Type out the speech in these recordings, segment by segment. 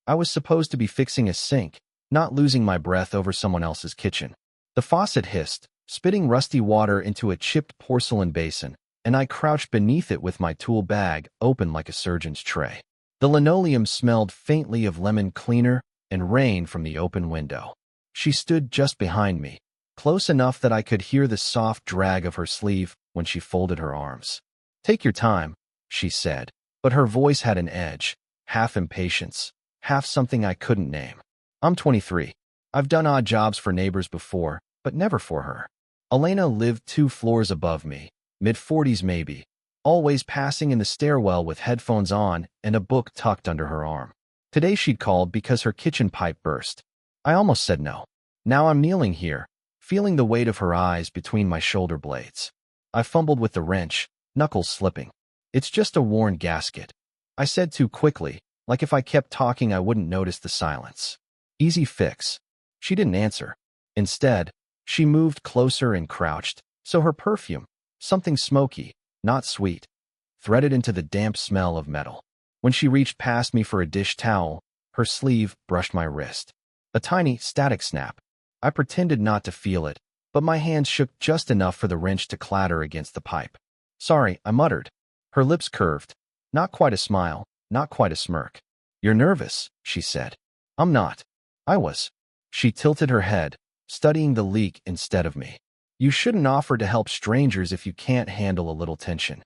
I was supposed to be fixing a sink, not losing my breath over someone else's kitchen. The faucet hissed, spitting rusty water into a chipped porcelain basin, and I crouched beneath it with my tool bag open like a surgeon's tray. The linoleum smelled faintly of lemon cleaner and rain from the open window. She stood just behind me, close enough that I could hear the soft drag of her sleeve when she folded her arms. "Take your time," she said, but her voice had an edge, half impatience, half something I couldn't name. "I'm 23. I've done odd jobs for neighbors before, but never for her." Elena lived 2 floors above me, mid-40s maybe, always passing in the stairwell with headphones on and a book tucked under her arm. Today she'd called because her kitchen pipe burst. I almost said no. Now I'm kneeling here, feeling the weight of her eyes between my shoulder blades. I fumbled with the wrench, knuckles slipping. "It's just a worn gasket," I said too quickly, like if I kept talking I wouldn't notice the silence. "Easy fix." She didn't answer. Instead, she moved closer and crouched, so her perfume, something smoky, not sweet, threaded into the damp smell of metal. When she reached past me for a dish towel, her sleeve brushed my wrist. A tiny, static snap. I pretended not to feel it, but my hands shook just enough for the wrench to clatter against the pipe. "Sorry," I muttered. Her lips curved. Not quite a smile, not quite a smirk. "You're nervous," she said. "I'm not." I was. She tilted her head, studying the leak instead of me. "You shouldn't offer to help strangers if you can't handle a little tension."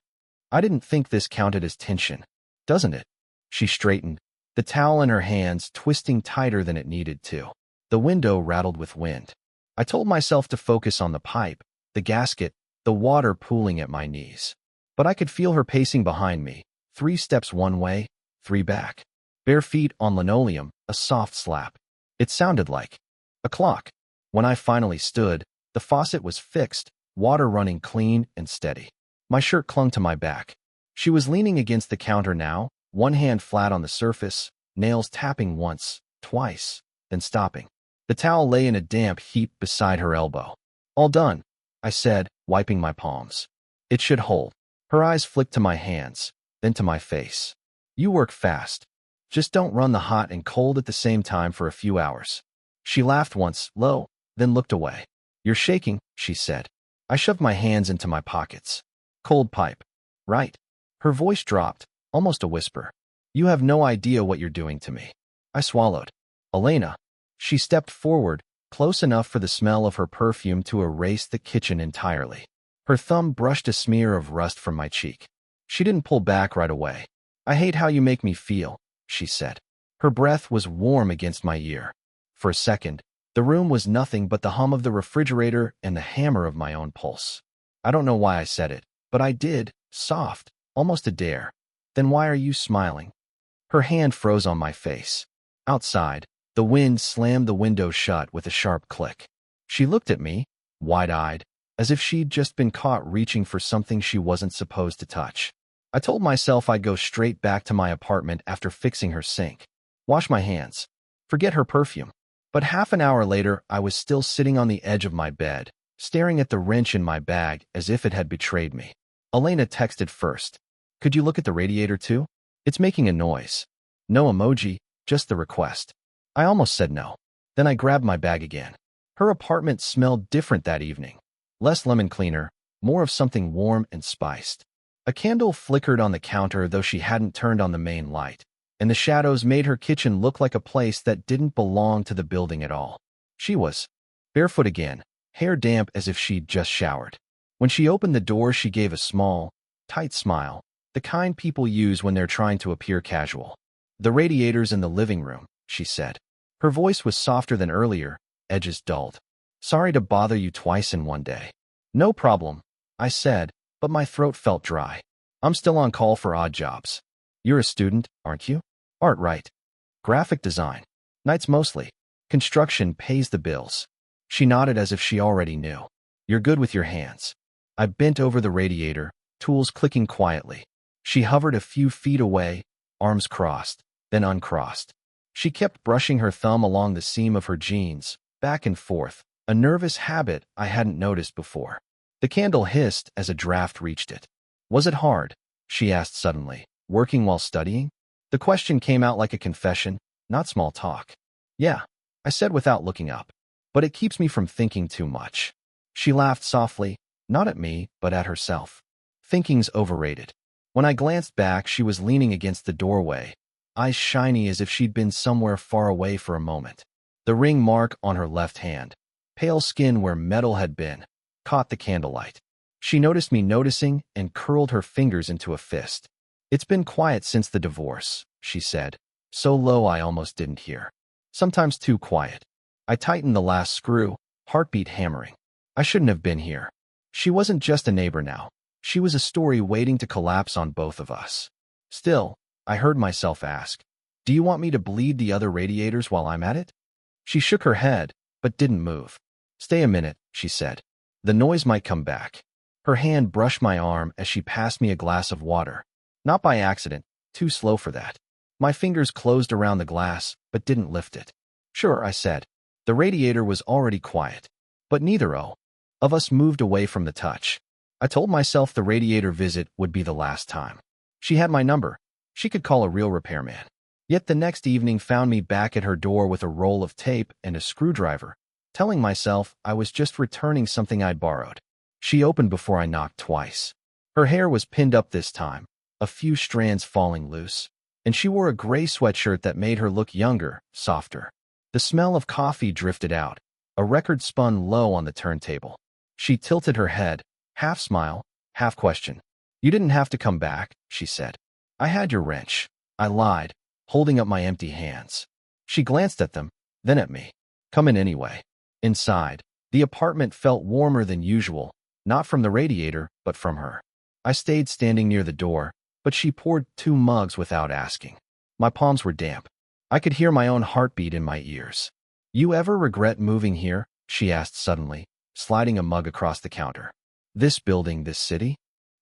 I didn't think this counted as tension. "Doesn't it?" She straightened, the towel in her hands twisting tighter than it needed to. The window rattled with wind. I told myself to focus on the pipe, the gasket, the water pooling at my knees. But I could feel her pacing behind me, 3 steps one way, 3 back. Bare feet on linoleum, a soft slap. It sounded like a clock. When I finally stood, the faucet was fixed, water running clean and steady. My shirt clung to my back. She was leaning against the counter now, one hand flat on the surface, nails tapping once, twice, then stopping. The towel lay in a damp heap beside her elbow. "All done," I said, wiping my palms. "It should hold." Her eyes flicked to my hands, then to my face. "You work fast. Just don't run the hot and cold at the same time for a few hours." She laughed once, low, then looked away. "You're shaking," she said. I shoved my hands into my pockets. "Cold pipe, right?" Her voice dropped, almost a whisper. "You have no idea what you're doing to me." I swallowed. "Elena." She stepped forward, close enough for the smell of her perfume to erase the kitchen entirely. Her thumb brushed a smear of rust from my cheek. She didn't pull back right away. "I hate how you make me feel," she said. Her breath was warm against my ear. For a second, the room was nothing but the hum of the refrigerator and the hammer of my own pulse. I don't know why I said it, but I did, soft, almost a dare. "Then why are you smiling?" Her hand froze on my face. Outside, the wind slammed the window shut with a sharp click. She looked at me, wide-eyed, as if she'd just been caught reaching for something she wasn't supposed to touch. I told myself I'd go straight back to my apartment after fixing her sink. Wash my hands. Forget her perfume. But half an hour later, I was still sitting on the edge of my bed, staring at the wrench in my bag as if it had betrayed me. Elena texted first. "Could you look at the radiator too? It's making a noise." No emoji, just the request. I almost said no. Then I grabbed my bag again. Her apartment smelled different that evening. Less lemon cleaner, more of something warm and spiced. A candle flickered on the counter though she hadn't turned on the main light, and the shadows made her kitchen look like a place that didn't belong to the building at all. She was barefoot again, hair damp as if she'd just showered. When she opened the door, she gave a small, tight smile, the kind people use when they're trying to appear casual. "The radiator's in the living room," she said. Her voice was softer than earlier, edges dulled. "Sorry to bother you twice in one day." "No problem," I said, but my throat felt dry. "I'm still on call for odd jobs." "You're a student, aren't you?" "Art, right?" "Graphic design. Nights mostly. Construction pays the bills." She nodded as if she already knew. "You're good with your hands." I bent over the radiator, tools clicking quietly. She hovered a few feet away, arms crossed, then uncrossed. She kept brushing her thumb along the seam of her jeans, back and forth, a nervous habit I hadn't noticed before. The candle hissed as a draft reached it. "Was it hard?" she asked suddenly. "Working while studying?" The question came out like a confession, not small talk. Yeah, I said without looking up. But it keeps me from thinking too much. She laughed softly, not at me, but at herself. Thinking's overrated. When I glanced back, she was leaning against the doorway, eyes shiny as if she'd been somewhere far away for a moment. The ring mark on her left hand, pale skin where metal had been, caught the candlelight. She noticed me noticing and curled her fingers into a fist. It's been quiet since the divorce, she said, so low I almost didn't hear. Sometimes too quiet. I tightened the last screw, heartbeat hammering. I shouldn't have been here. She wasn't just a neighbor now. She was a story waiting to collapse on both of us. Still, I heard myself ask, do you want me to bleed the other radiators while I'm at it? She shook her head, but didn't move. Stay a minute, she said. The noise might come back. Her hand brushed my arm as she passed me a glass of water. Not by accident, too slow for that. My fingers closed around the glass, but didn't lift it. Sure, I said. The radiator was already quiet. But neither of us moved away from the touch. I told myself the radiator visit would be the last time. She had my number. She could call a real repairman. Yet the next evening found me back at her door with a roll of tape and a screwdriver, telling myself I was just returning something I'd borrowed. She opened before I knocked twice. Her hair was pinned up this time, a few strands falling loose, and she wore a gray sweatshirt that made her look younger, softer. The smell of coffee drifted out. A record spun low on the turntable. She tilted her head, half smile, half question. You didn't have to come back, she said. I had your wrench. I lied, holding up my empty hands. She glanced at them, then at me. Come in anyway. Inside, the apartment felt warmer than usual, not from the radiator, but from her. I stayed standing near the door, but she poured 2 mugs without asking. My palms were damp. I could hear my own heartbeat in my ears. You ever regret moving here? She asked suddenly, sliding a mug across the counter. This building, this city?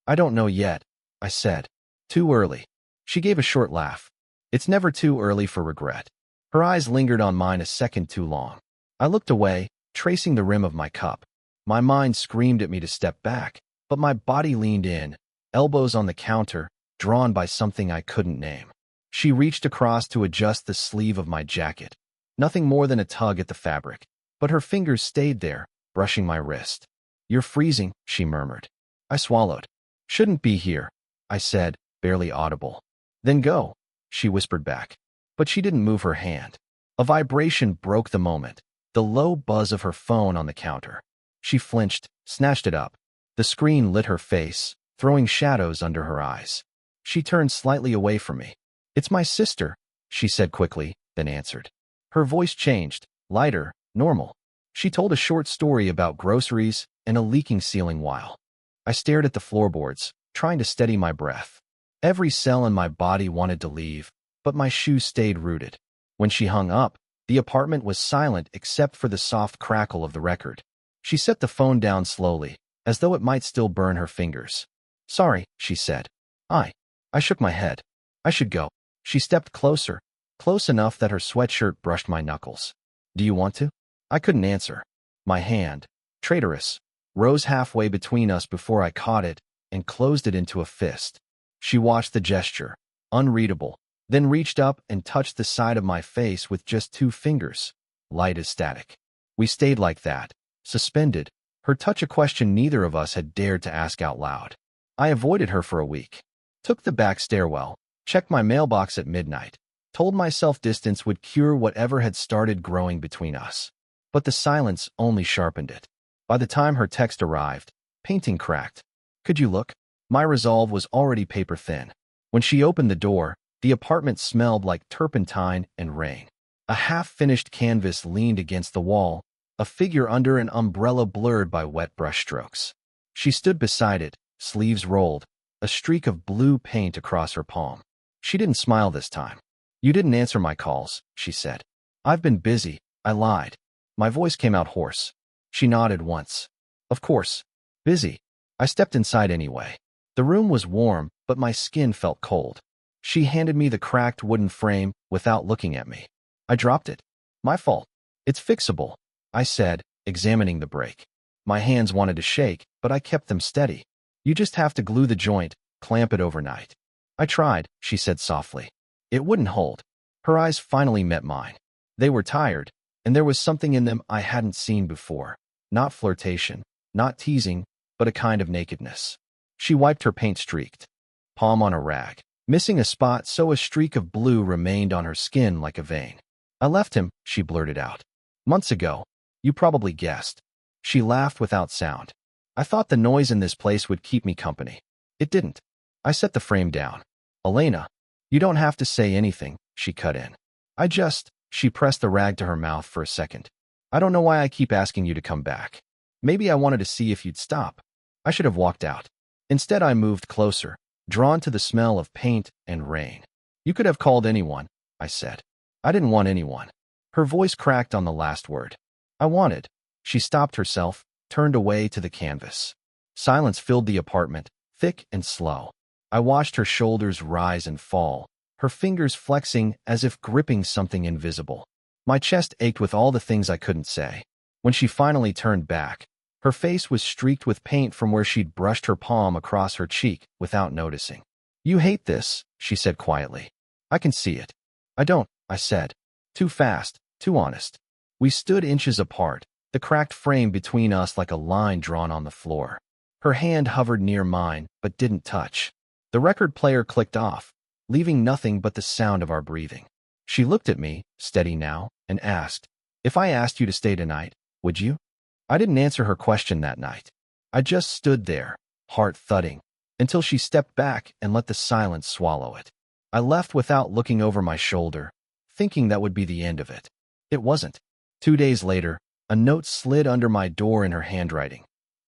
I don't know yet, I said. Too early. She gave a short laugh. It's never too early for regret. Her eyes lingered on mine a second too long. I looked away, tracing the rim of my cup. My mind screamed at me to step back, but my body leaned in, elbows on the counter, drawn by something I couldn't name. She reached across to adjust the sleeve of my jacket. Nothing more than a tug at the fabric, but her fingers stayed there, brushing my wrist. You're freezing, she murmured. I swallowed. Shouldn't be here, I said, barely audible. Then go, she whispered back. But she didn't move her hand. A vibration broke the moment, the low buzz of her phone on the counter. She flinched, snatched it up. The screen lit her face, throwing shadows under her eyes. She turned slightly away from me. It's my sister, she said quickly, then answered. Her voice changed, lighter, normal. She told a short story about groceries and a leaking ceiling while. I stared at the floorboards, trying to steady my breath. Every cell in my body wanted to leave, but my shoes stayed rooted. When she hung up, the apartment was silent except for the soft crackle of the record. She set the phone down slowly, as though it might still burn her fingers. Sorry, she said. I shook my head. I should go. She stepped closer, close enough that her sweatshirt brushed my knuckles. Do you want to? I couldn't answer. My hand, traitorous, rose halfway between us before I caught it and closed it into a fist. She watched the gesture, unreadable, then reached up and touched the side of my face with just 2 fingers, light as static. We stayed like that, suspended, her touch a question neither of us had dared to ask out loud. I avoided her for a week. Took the back stairwell, checked my mailbox at midnight, told myself distance would cure whatever had started growing between us. But the silence only sharpened it. By the time her text arrived, painting cracked. Could you look? My resolve was already paper thin. When she opened the door, the apartment smelled like turpentine and rain. A half-finished canvas leaned against the wall, a figure under an umbrella blurred by wet brushstrokes. She stood beside it, sleeves rolled, a streak of blue paint across her palm. She didn't smile this time. You didn't answer my calls, she said. I've been busy, I lied. My voice came out hoarse. She nodded once. Of course. Busy. I stepped inside anyway. The room was warm, but my skin felt cold. She handed me the cracked wooden frame without looking at me. I dropped it. My fault. It's fixable, I said, examining the break. My hands wanted to shake, but I kept them steady. You just have to glue the joint, clamp it overnight. I tried, she said softly. It wouldn't hold. Her eyes finally met mine. They were tired, and there was something in them I hadn't seen before. Not flirtation, not teasing, but a kind of nakedness. She wiped her paint-streaked palm on a rag, missing a spot so a streak of blue remained on her skin like a vein. "I left him," she blurted out. "Months ago. You probably guessed." She laughed without sound. "I thought the noise in this place would keep me company. It didn't." I set the frame down. "Elena, you don't have to say anything," she cut in. She pressed the rag to her mouth for a second. "I don't know why I keep asking you to come back. Maybe I wanted to see if you'd stop." I should have walked out. Instead, I moved closer, drawn to the smell of paint and rain. "You could have called anyone," I said. "I didn't want anyone." Her voice cracked on the last word. "I wanted." She stopped herself, turned away to the canvas. Silence filled the apartment, thick and slow. I watched her shoulders rise and fall, her fingers flexing as if gripping something invisible. My chest ached with all the things I couldn't say. When she finally turned back, her face was streaked with paint from where she'd brushed her palm across her cheek without noticing. "You hate this," she said quietly. "I can see it." "I don't," I said. Too fast, too honest. We stood inches apart, the cracked frame between us like a line drawn on the floor. Her hand hovered near mine, but didn't touch. The record player clicked off, leaving nothing but the sound of our breathing. She looked at me, steady now, and asked, "If I asked you to stay tonight, would you?" I didn't answer her question that night. I just stood there, heart thudding, until she stepped back and let the silence swallow it. I left without looking over my shoulder, thinking that would be the end of it. It wasn't. 2 days later, a note slid under my door in her handwriting.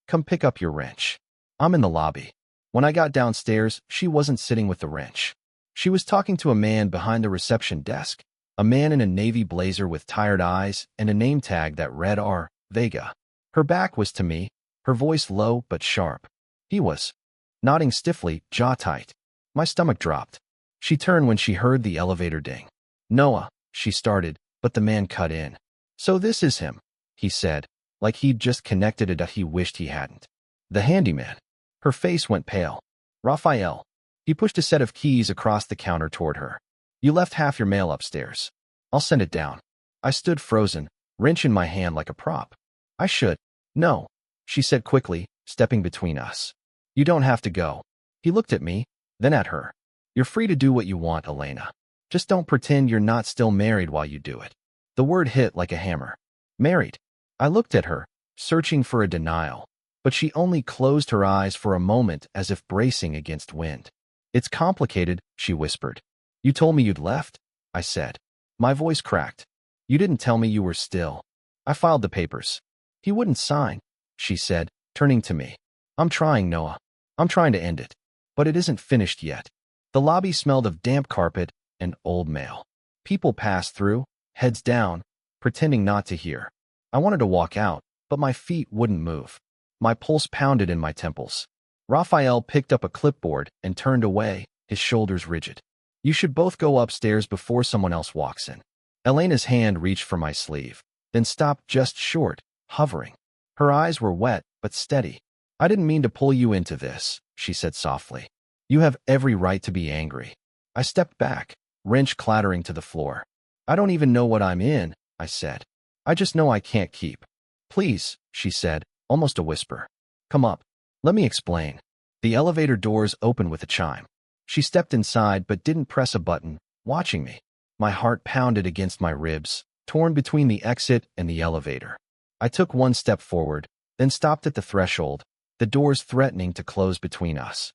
"Come pick up your wrench." I'm in the lobby. When I got downstairs, she wasn't sitting with the wrench. She was talking to a man behind the reception desk, a man in a navy blazer with tired eyes and a name tag that read R. Vega. Her back was to me, her voice low but sharp. He was nodding stiffly, jaw tight. My stomach dropped. She turned when she heard the elevator ding. "Noah," she started, but the man cut in. "So this is him," he said, like he'd just connected it he wished he hadn't. "The handyman." Her face went pale. "Raphael." He pushed a set of keys across the counter toward her. "You left half your mail upstairs. I'll send it down." I stood frozen, wrench in my hand like a prop. "I should." "No," she said quickly, stepping between us. "You don't have to go." He looked at me, then at her. "You're free to do what you want, Elena. Just don't pretend you're not still married while you do it." The word hit like a hammer. "Married?" I looked at her, searching for a denial, but she only closed her eyes for a moment as if bracing against wind. "It's complicated," she whispered. "You told me you'd left," I said. My voice cracked. "You didn't tell me you were still." "I filed the papers." "He wouldn't sign," she said, turning to me. "I'm trying, Noah. I'm trying to end it. But it isn't finished yet." The lobby smelled of damp carpet and old mail. People passed through, heads down, pretending not to hear. I wanted to walk out, but my feet wouldn't move. My pulse pounded in my temples. Raphael picked up a clipboard and turned away, his shoulders rigid. "You should both go upstairs before someone else walks in." Elena's hand reached for my sleeve, then stopped just short, hovering. Her eyes were wet, but steady. "I didn't mean to pull you into this," she said softly. "You have every right to be angry." I stepped back, wrench clattering to the floor. "I don't even know what I'm in," I said. "I just know I can't keep." "Please," she said, almost a whisper. "Come up. Let me explain." The elevator doors opened with a chime. She stepped inside but didn't press a button, watching me. My heart pounded against my ribs, torn between the exit and the elevator. I took one step forward, then stopped at the threshold, the doors threatening to close between us.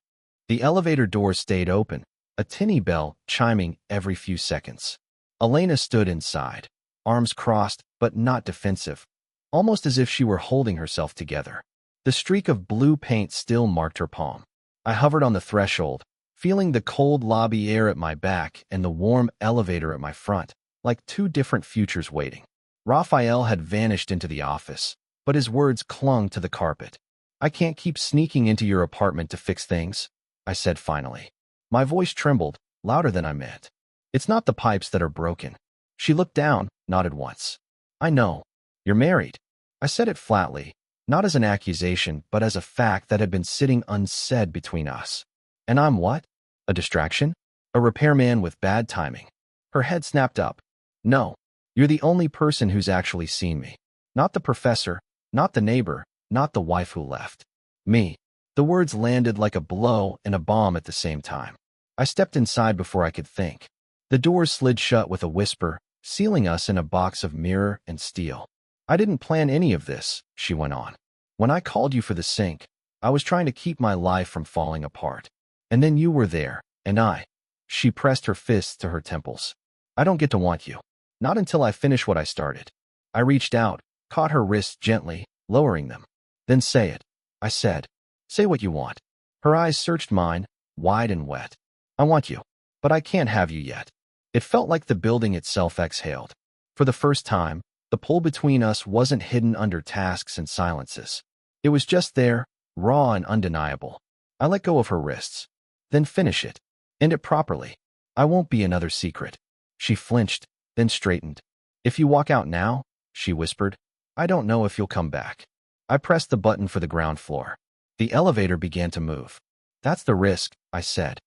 The elevator doors stayed open, a tinny bell chiming every few seconds. Elena stood inside, arms crossed but not defensive, almost as if she were holding herself together. The streak of blue paint still marked her palm. I hovered on the threshold, feeling the cold lobby air at my back and the warm elevator at my front, like two different futures waiting. Raphael had vanished into the office, but his words clung to the carpet. "I can't keep sneaking into your apartment to fix things," I said finally. My voice trembled, louder than I meant. "It's not the pipes that are broken." She looked down, nodded once. "I know. You're married." I said it flatly, not as an accusation, but as a fact that had been sitting unsaid between us. "And I'm what? A distraction? A repairman with bad timing?" Her head snapped up. No, you're the only person who's actually seen me. Not the professor, not the neighbor, not the wife who left. Me. The words landed like a blow and a bomb at the same time. I stepped inside before I could think. The doors slid shut with a whisper, sealing us in a box of mirror and steel. I didn't plan any of this, she went on. When I called you for the sink, I was trying to keep my life from falling apart. And then you were there, and She pressed her fists to her temples. I don't get to want you. Not until I finish what I started. I reached out, caught her wrists gently, lowering them. Then say it, I said. Say what you want. Her eyes searched mine, wide and wet. I want you, but I can't have you yet. It felt like the building itself exhaled. For the first time, the pull between us wasn't hidden under tasks and silences. It was just there, raw and undeniable. I let go of her wrists. Then finish it. End it properly. I won't be another secret. She flinched, then straightened. If you walk out now, she whispered, I don't know if you'll come back. I pressed the button for the ground floor. The elevator began to move. That's the risk, I said.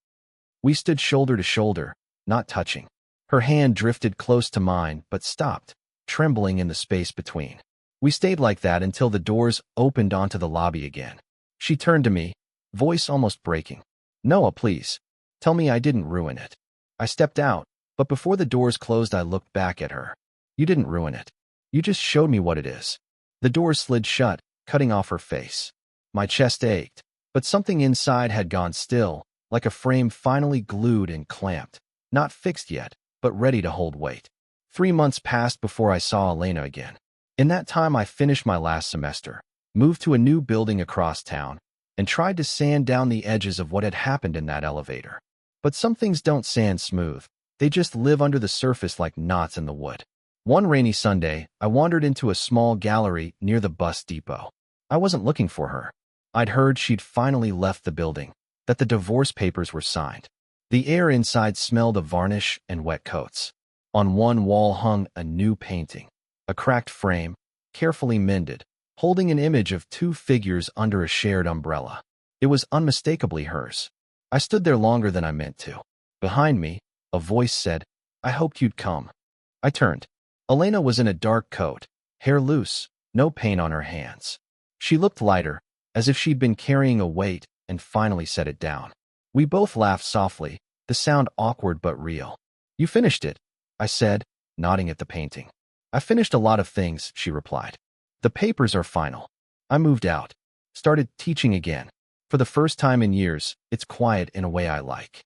We stood shoulder to shoulder, not touching. Her hand drifted close to mine, but stopped, trembling in the space between. We stayed like that until the doors opened onto the lobby again. She turned to me, voice almost breaking. Noah, please. Tell me I didn't ruin it. I stepped out, but before the doors closed I looked back at her. You didn't ruin it. You just showed me what it is. The doors slid shut, cutting off her face. My chest ached, but something inside had gone still, like a frame finally glued and clamped. Not fixed yet, but ready to hold weight. 3 months passed before I saw Elena again. In that time I finished my last semester, moved to a new building across town, and tried to sand down the edges of what had happened in that elevator. But some things don't sand smooth. They just live under the surface like knots in the wood. One rainy Sunday, I wandered into a small gallery near the bus depot. I wasn't looking for her. I'd heard she'd finally left the building, that the divorce papers were signed. The air inside smelled of varnish and wet coats. On one wall hung a new painting, a cracked frame, carefully mended, holding an image of 2 figures under a shared umbrella. It was unmistakably hers. I stood there longer than I meant to. Behind me, a voice said, I hoped you'd come. I turned. Elena was in a dark coat, hair loose, no paint on her hands. She looked lighter, as if she'd been carrying a weight, and finally set it down. We both laughed softly, the sound awkward but real. You finished it, I said, nodding at the painting. I finished a lot of things, she replied. The papers are final. I moved out, started teaching again. For the first time in years, it's quiet in a way I like.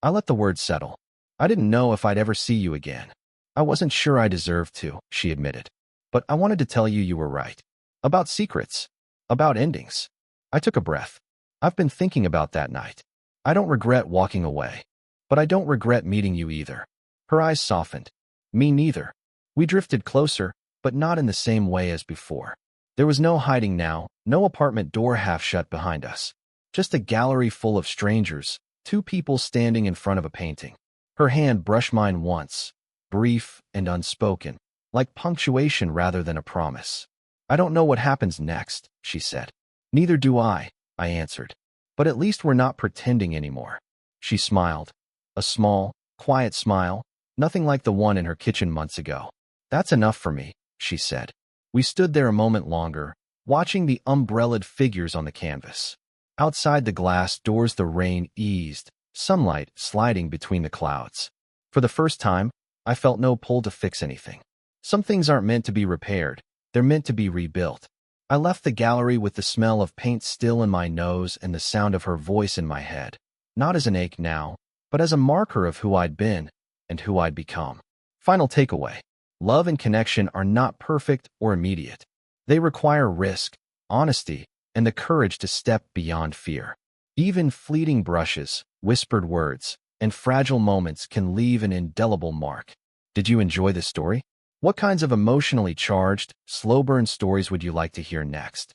I let the words settle. I didn't know if I'd ever see you again. I wasn't sure I deserved to, she admitted. But I wanted to tell you you were right. About secrets. About endings. I took a breath. I've been thinking about that night. I don't regret walking away. But I don't regret meeting you either. Her eyes softened. Me neither. We drifted closer, but not in the same way as before. There was no hiding now, no apartment door half shut behind us. Just a gallery full of strangers, 2 people standing in front of a painting. Her hand brushed mine once, brief and unspoken, like punctuation rather than a promise. I don't know what happens next, she said. Neither do I answered. But at least we're not pretending anymore. She smiled. A small, quiet smile, nothing like the one in her kitchen months ago. That's enough for me, she said. We stood there a moment longer, watching the umbrellaed figures on the canvas. Outside the glass doors the rain eased, sunlight sliding between the clouds. For the first time, I felt no pull to fix anything. Some things aren't meant to be repaired, they're meant to be rebuilt. I left the gallery with the smell of paint still in my nose and the sound of her voice in my head. Not as an ache now, but as a marker of who I'd been and who I'd become. Final takeaway. Love and connection are not perfect or immediate. They require risk, honesty, and the courage to step beyond fear. Even fleeting brushes, whispered words, and fragile moments can leave an indelible mark. Did you enjoy this story? What kinds of emotionally charged, slow-burn stories would you like to hear next?